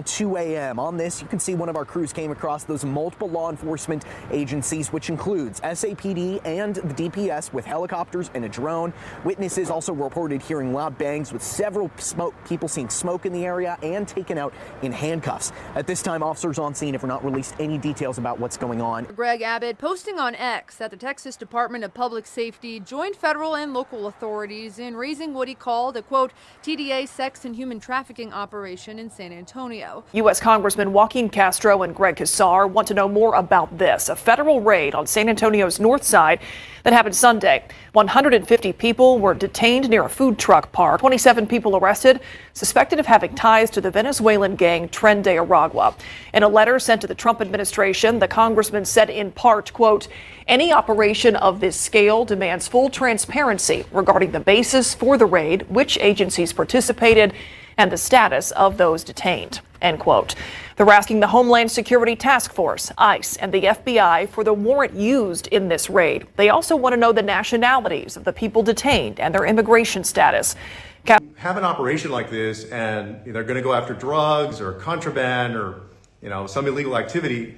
2 a.m. On this, you can see one of our crews came across those multiple law enforcement agencies, which includes SAPD and the DPS with helicopters and a drone. Witnesses also reported hearing loud bangs with several people seeing smoke in the area and taken out in handcuffs. At this time, officers on scene have not released any details about what's going on. Greg Abbott posting on X that the Texas Department of Public Safety joined federal and local authorities in raising what he called a, quote, TDA sex and human trafficking operation in San Antonio. U.S. Congressman Joaquin Castro and Greg Casar want to know more about this. A federal raid on San Antonio's north side that happened Sunday. 150 people were detained near a food truck park. 27 people arrested, suspected of having ties to the Venezuelan gang Tren de Aragua. In a letter sent to the Trump administration, the congressman said in part, quote, any operation of this scale demands full transparency regarding the basis for the raid, which agencies participated, and the status of those detained, end quote. They're asking the Homeland Security Task Force, ICE, and the FBI for the warrant used in this raid. They also want to know the nationalities of the people detained and their immigration status. Have an operation like this and they're going to go after drugs or contraband or, some illegal activity,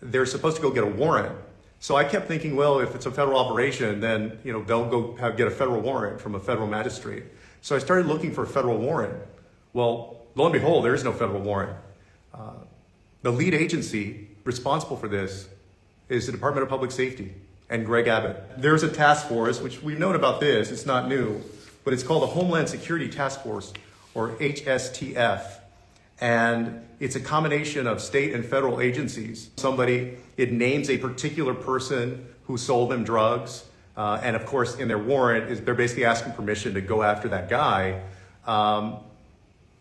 they're supposed to go get a warrant. So I kept thinking, well, if it's a federal operation, then, they'll go get a federal warrant from a federal magistrate. So I started looking for a federal warrant. Well, lo and behold, there is no federal warrant. The lead agency responsible for this is the Department of Public Safety and Greg Abbott. There's a task force, which we've known about this, it's not new, but it's called the Homeland Security Task Force, or HSTF. And it's a combination of state and federal agencies. It names a particular person who sold them drugs. And of course, in their warrant, they're basically asking permission to go after that guy.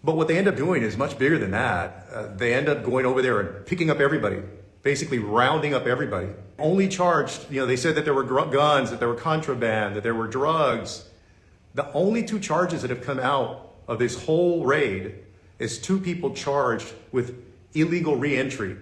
But what they end up doing is much bigger than that. They end up going over there and picking up everybody, basically rounding up everybody. Only charged, they said that there were guns, that there were contraband, that there were drugs. The only two charges that have come out of this whole raid is 2 people charged with illegal re-entry.